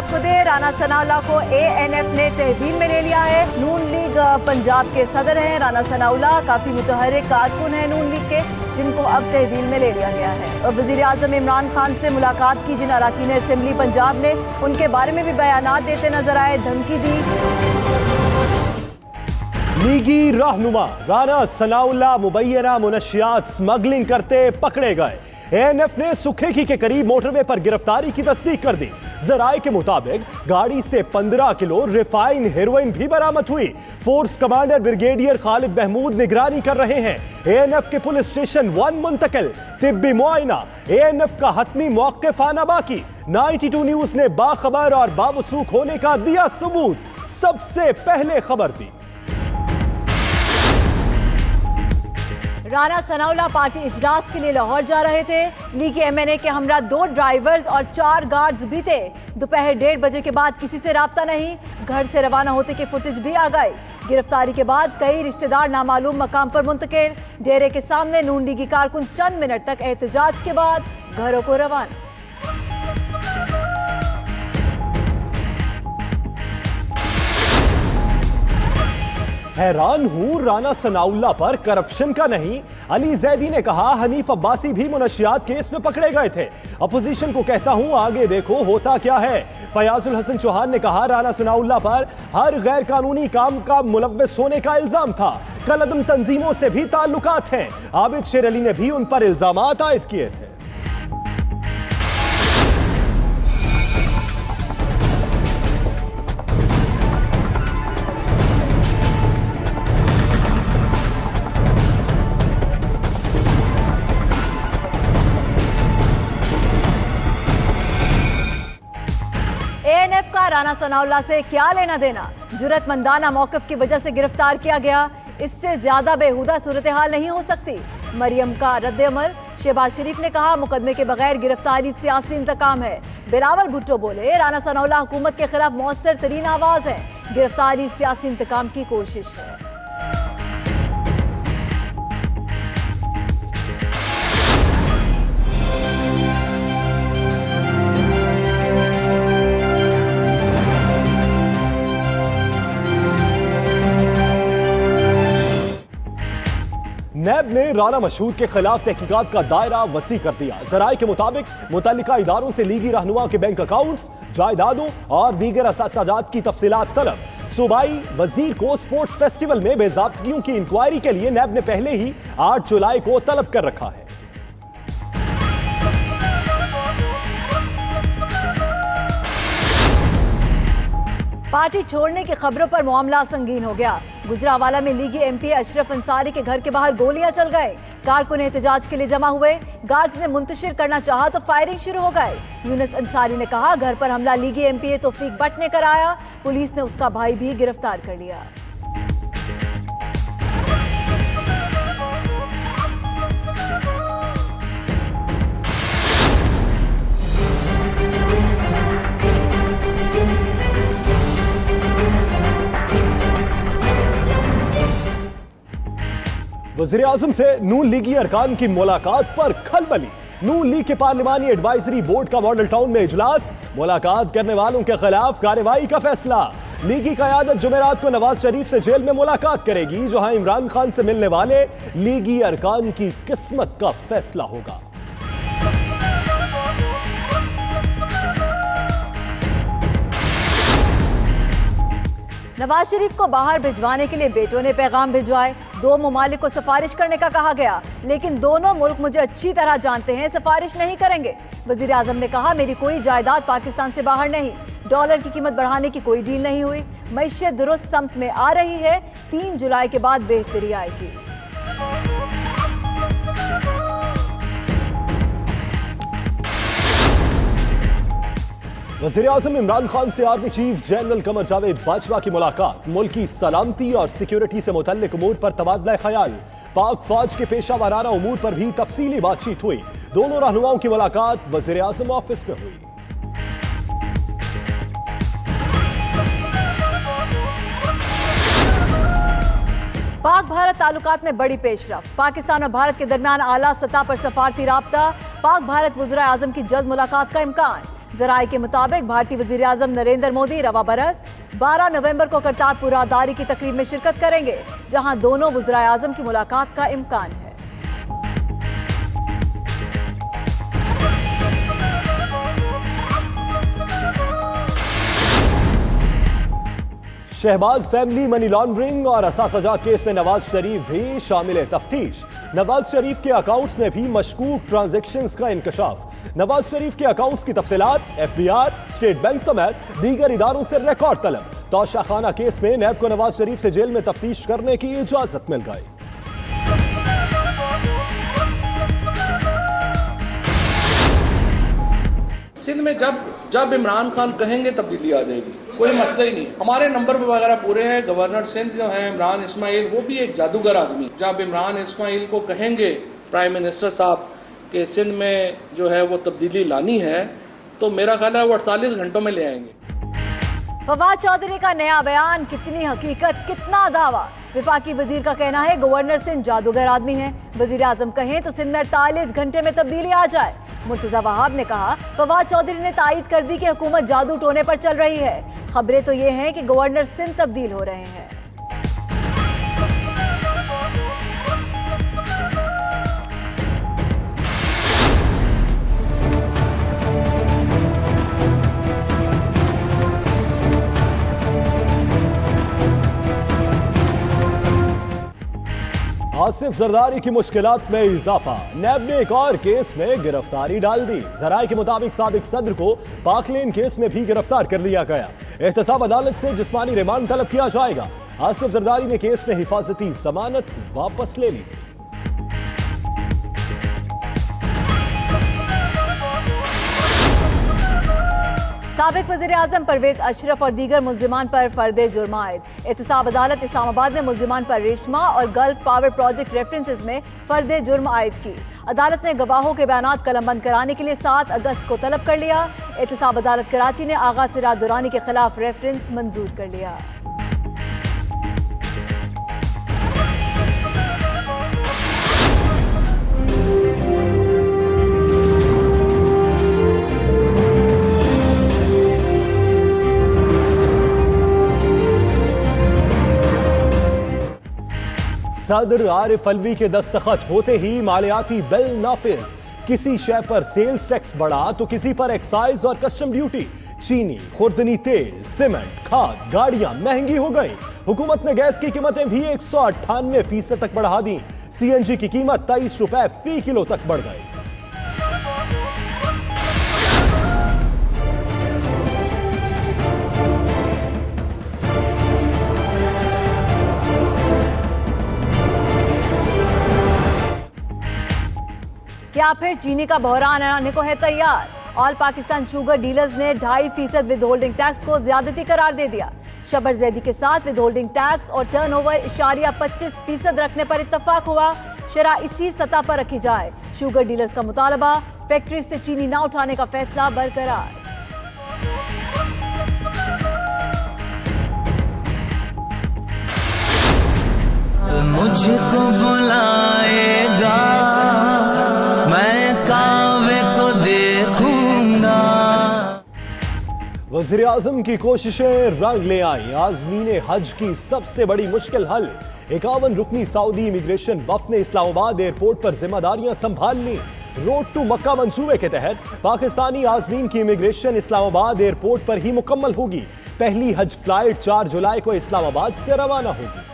आपको दे, राना सनाउल्लाह को एएनएफ ने तहवील में ले लिया है। नून लीग पंजाब के सदर हैं राना सनाउल्लाह, काफी मुतहर्रिक कारकुन हैं नून लीग के, जिनको अब तहवील में ले लिया गया है। वजीर आजम इमरान खान से मुलाकात की जिन अरकान असेंबली पंजाब ने, उनके बारे में भी बयानात देते नजर आए, धमकी दी। लीगी रहनुमा राना सनाउल्लाह मुबैना मुनशियात स्मगलिंग करते पकड़े गए। एएनएफ ने सुखेकी के करीब मोटरवे पर गिरफ्तारी की तस्दीक कर दी। जराये के मुताबिक गाड़ी से 15 किलो रिफाइन हेरोइन भी बरामद हुई। Force commander brigadier Khalid Mahmood निगरानी कर रहे हैं। एएनएफ के पुलिस स्टेशन 1 मुंतकिल, तिब्बी मुआयना, एएनएफ का हतमी मौक़िफ़ आना बाकी। 92 न्यूज़ ने बाखबर और बावसूख होने का दिया सबूत, सबसे पहले खबर दी। राना सनाउल्लाह पार्टी इजलास के लिए लाहौर जा रहे थे। लीगी एमएनए के हमरा 2 ड्राइवर्स और 4 गार्ड्स भी थे। दोपहर 1:30 बजे के बाद किसी से राब्ता नहीं। घर से रवाना होते के फुटेज भी आ गए। गिरफ्तारी के बाद कई रिश्तेदार नामालूम मकाम पर मुंतकिल। डेरे के सामने नून लीगी कारकुन चंद मिनट तक एहतजाज के बाद घरों को रवाना। हैरान हूं राना सनाउल्लाह पर करप्शन का नहीं। अली जैदी ने कहा हनीफ अब्बासी भी मुनशियात केस में पकड़े गए थे। अपोजिशन को कहता हूं आगे देखो होता क्या है। फयाजुल हसन चौहान ने कहा राना सनाउल्लाह पर हर गैर कानूनी काम का मुलव्वस होने का इल्जाम था। कलअदम तंजीमों से भी ताल्लुकात हैं। आबिद शेर अली ने भी उन पर इल्जामात आयद किए थे। एएनएफ का राना सनाउल्लाह से क्या लेना देना? जुरतमंदाना मौक़िफ़ की वजह से गिरफ्तार किया गया। इससे ज्यादा बेहुदा सूरत हाल नहीं हो सकती। मरियम का रद्द-ए-अमल। शहबाज शरीफ ने कहा मुकदमे के बगैर गिरफ्तारी सियासी इंतकाम है। बिलावल भुट्टो बोले राना सनाउल्लाह हुकूमत के खिलाफ मौसर तरीन आवाज है। गिरफ्तारी सियासी इंतकाम की कोशिश है। नैब ने राना मशहूद के खिलाफ तहकीकात का दायरा वसी कर दिया। जराये के मुताबिक मुतल्लिका इदारों से लीगी रहनुमा के बैंक अकाउंट्स, जायदादों और दीगर असासाजात की तफसीलात तलब। सूबाई वजीर को स्पोर्ट्स फेस्टिवल में बेज़ाब्तगियों की इंक्वायरी के लिए नैब ने पहले ही 8 जुलाई को तलब कर रखा है। पार्टी छोड़ने की खबरों पर मामला संगीन हो गया। गुजरावाला में लीगी एमपी अशरफ अंसारी के घर के बाहर गोलियां चल गए। कारकुन एहतजाज के लिए जमा हुए। गार्ड्स ने मुंतशिर करना चाहा तो फायरिंग शुरू हो गए। यूनुस अंसारी ने कहा घर पर हमला लीगी एमपी तौफीक भट्ट ने कराया। पुलिस ने उसका भाई भी गिरफ्तार कर लिया। वज़ीर आज़म से नून लीगी अरकान की मुलाकात पर खलबली। नून लीग के पार्लिमानी एडवाइजरी बोर्ड का मॉडल टाउन में इजलास। मुलाकात करने वालों के खिलाफ कार्रवाई का फैसला। लीगी क़यादत जुमेरात को नवाज शरीफ से जेल में मुलाकात करेगी, जहां इमरान खान से मिलने वाले लीगी अरकान की किस्मत का फैसला होगा। नवाज शरीफ को बाहर भिजवाने के लिए बेटों ने पैगाम भिजवाए। 2 ममालिक को सिफारिश करने का कहा गया, लेकिन दोनों मुल्क मुझे अच्छी तरह जानते हैं, सिफारिश नहीं करेंगे। वजीर आजम ने कहा मेरी कोई जायदाद पाकिस्तान से बाहर नहीं। डॉलर की कीमत बढ़ाने की कोई डील नहीं हुई। मईशत दुरुस्त समत में आ रही है। 3 जुलाई के बाद बेहतरी आएगी। वज़ीर आज़म इमरान खान से army chief general Qamar Javed Bajwa की मुलाकात। मुल्की सलामती और सिक्योरिटी से मुतल्लिक उमूर पर तबादला ख्याल। पाक फौज के पेशा वाराना उमूर पर भी तफसीली बातचीत हुई। दोनों रहनुमाओं की मुलाकात वज़ीर आज़म ऑफिस में हुई। पाक भारत ताल्लुकात में बड़ी पेशरफ। पाकिस्तान और भारत के दरमियान आला सतह पर सफारती राब्ता। पाक भारत वज़ीर आज़म की जल्द मुलाकात का इम्कान। जराये के मुताबिक भारतीय वजीर आजम नरेंद्र मोदी रवा बरस 12 नवंबर को करतारपुर आदारी की तकरीब में शिरकत करेंगे, जहां दोनों वज़राए आजम की मुलाकात का इम्कान है। शहबाज फैमिली मनी लॉन्ड्रिंग और असासजा केस में नवाज शरीफ भी शामिल है तफ्तीश। नवाज शरीफ के अकाउंट्स में भी मशकूक ट्रांजैक्शंस का इंकशाफ। नवाज शरीफ के अकाउंट्स की तफसीलात FBI, स्टेट बैंक समेत दीगर इदारों से रिकॉर्ड तलब। तौशा खाना केस में नैब को नवाज शरीफ से जेल में तफ्तीश करने की इजाजत मिल गई। सिंध में जब इमरान खान कहेंगे तब्दीली आ जाएगी, कोई मसला ही नहीं। हमारे नंबर वगैरह पूरे हैं। गवर्नर सिंध जो है इमरान इस्माइल, वो भी एक जादूगर आदमी। जब इमरान इस्माइल को कहेंगे प्राइम मिनिस्टर साहब कि सिंध में जो है वो तब्दीली लानी है, तो मेरा ख्याल है वो 48 घंटों में ले आएंगे। फवाद चौधरी का नया बयान, कितनी हकीकत कितना दावा। विफाकी वजीर का कहना है गवर्नर सिंध जादूगर आदमी है। वजीर आजम कहें तो सिंध में 48 घंटे में तब्दीली आ जाए। मुर्तजा वहाब ने कहा फवाद चौधरी ने तायीद कर दी कि हुकूमत जादू टोने पर चल रही है। खबरें तो ये हैं कि गवर्नर सिंध तब्दील हो रहे हैं। आसिफ जरदारी की मुश्किलात में इजाफा। नैब ने एक और केस में गिरफ्तारी डाल दी। जराये के मुताबिक साबिक सदर को पाकलेन केस में भी गिरफ्तार कर लिया गया। एहतसाब अदालत से जिस्मानी रिमांड तलब किया जाएगा। आसिफ जरदारी ने केस में हिफाजती जमानत वापस ले ली। साबिक वज़ीर आज़म परवेज अशरफ और दीगर मुल्जिमान पर फर्दे जुर्म आयद। एहतसाब अदालत इस्लामाबाद ने मुल्जिमान पर रेशमा और गल्फ पावर प्रोजेक्ट रेफरेंसेस में फर्दे जुर्म आयद की। अदालत ने गवाहों के बयानात कलमबंद कराने के लिए 7 अगस्त को तलब कर लिया। एहतसाब अदालत कराची ने आगा सिराज दुरानी के खिलाफ रेफरेंस मंजूर कर लिया। सदर आरिफ अलवी के दस्तखत होते ही मालियाती बिल नाफिज। किसी शय पर सेल्स टैक्स बढ़ा तो किसी पर एक्साइज और कस्टम ड्यूटी। चीनी, खुर्दनी तेल, सीमेंट, खाद, गाड़ियां महंगी हो गई। हुकूमत ने गैस की कीमतें भी 198% तक बढ़ा दी। CNG की कीमत 23 रुपए फी किलो तक बढ़ गई। क्या फिर चीनी का बहरान आने को है तैयार? ऑल पाकिस्तान शुगर डीलर्स ने 2.5% विद होल्डिंग टैक्स को ज्यादती करार दे दिया। शबर जैदी के साथ विद होल्डिंग टैक्स और टर्नओवर 25% रखने पर इत्तफाक हुआ। शरह इसी सतह पर रखी जाए। शुगर डीलर्स का मुतालबा, फैक्ट्री से चीनी न उठाने का फैसला बरकरार। मुझको बुलाएगा, मैं कावे को देखूंगा। वज़ीर आज़म की कोशिशें रंग ले आई। आज़मीन हज की सबसे बड़ी मुश्किल हल। 51 रुकनी सऊदी इमिग्रेशन वफ्द ने इस्लामाबाद एयरपोर्ट पर जिम्मेदारियां संभाल ली। रोड टू मक्का मंसूबे के तहत पाकिस्तानी आज़मीन की इमिग्रेशन इस्लामाबाद एयरपोर्ट पर ही मुकम्मल होगी। पहली हज फ्लाइट 4 जुलाई को इस्लामाबाद से रवाना होगी।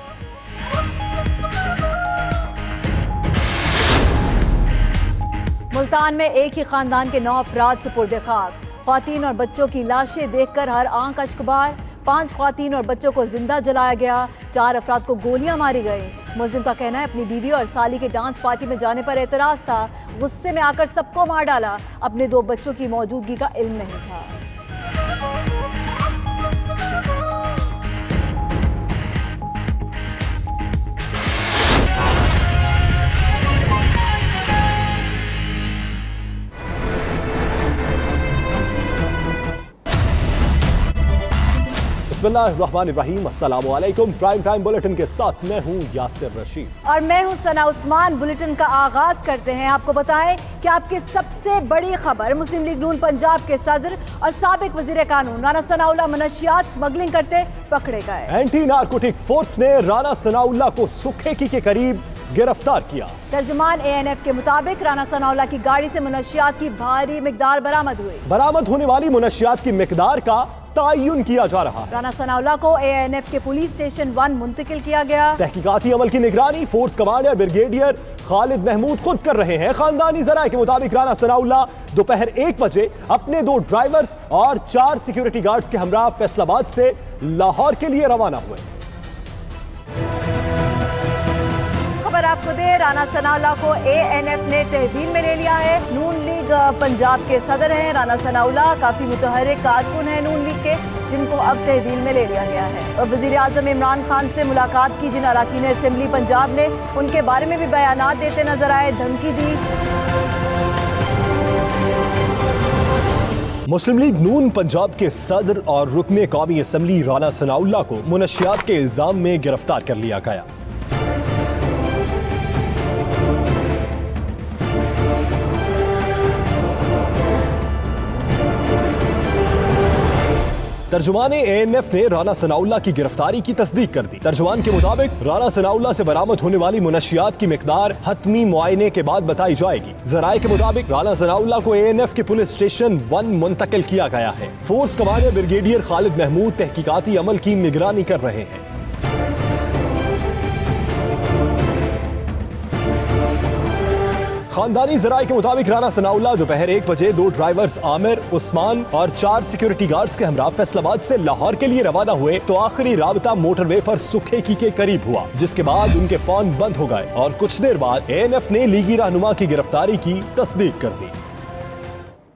मुल्तान में एक ही खानदान के 9 अफराद सुपुर्द खाक। ख्वातीन और बच्चों की लाशें देखकर हर आंख अश्कबार। 5 ख्वातीन और बच्चों को जिंदा जलाया गया। 4 अफराद को गोलियां मारी गई। मुल्जिम का कहना है अपनी बीवी और साली के डांस पार्टी में जाने पर एतराज था। गुस्से में आकर सबको मार डाला। अपने 2 बच्चों की मौजूदगी का इल्म नहीं था। बिस्मिल्लाहिर्रहमानिर्रहीम, अस्सलामु अलैकुम। प्राइम टाइम बुलेटिन के साथ मैं हूं यासिर रशीद और मैं हूं सना उस्मान। बुलेटिन का आगाज करते हैं। आपको बताएं कि आपकी सबसे बड़ी खबर, मुस्लिम लीग नून पंजाब के सदर और साबिक वजीर कानून राना सनाउल्लाह मनशियात स्मगलिंग करते पकड़े गए। एंटी नारकोटिक फोर्स ने राना सनाउल्लाह को सुखेकी के करीब गिरफ्तार किया। तर्जुमान ANF के मुताबिक राना सनाउल्लाह की गाड़ी से मुनशियात की भारी मिकदार बरामद हुई। बरामद होने वाली मुनशियात की मिकदार का तयन किया जा रहा है। राना सनाउल्लाह को ANF के पुलिस स्टेशन 1 मुंतकिल किया गया। तहकीकाती अमल की निगरानी force commander brigadier Khalid Mahmood खुद कर रहे हैं। खानदानी जराये के मुताबिक राना सनाउल्लाह दोपहर 1 बजे अपने 2 ड्राइवर्स और 4 सिक्योरिटी गार्ड्स के हमरा फैसलाबाद से लाहौर के लिए रवाना हुए। खबर आपको दे, राना सनाउल्लाह को ANF ने तहवील में ले लिया है। नून लीग पंजाब के सदर हैं राना सनाउल्लाह, काफी मुतहर्रिक कारकुन हैं नून लीग के, जिनको अब तहवील में ले लिया गया है। वजीर आजम इमरान खान से मुलाकात की। जिन अरकान असेंबली पंजाब ने उनके बारे में भी बयानात देते नजर आए, धमकी दी। मुस्लिम लीग नून पंजाब के सदर और रुकने कौमी असेंबली राना सनाउल्लाह को मुनशियात के इल्जाम में गिरफ्तार कर लिया गया। तर्जुमान ANF ने राना सनाउल्लाह की गिरफ्तारी की तस्दीक कर दी। तर्जुमान के मुताबिक राना सनाउल्लाह से बरामद होने वाली मुनशियात की मिकदार हतमी मुआयने के बाद बताई जाएगी। जराये के मुताबिक राना सनाउल्लाह को ANF के पुलिस स्टेशन 1 मुंतकिल किया गया है। Force commander brigadier Khalid Mahmood तहकीकाती अमल की निगरानी कर रहे हैं। खानदानी जराये के मुताबिक राना सनाउल्लाह दोपहर 1 बजे 2 ड्राइवर्स आमिर, उस्मान और 4 सिक्योरिटी गार्ड्स के हमरा फैसलाबाद से लाहौर के लिए रवाना हुए तो आखिरी राबता मोटरवे पर सुखेकी के करीब हुआ, जिसके बाद उनके फोन बंद हो गए और कुछ देर बाद ANF ने लीगी रहनुमा की गिरफ्तारी की तस्दीक कर दी।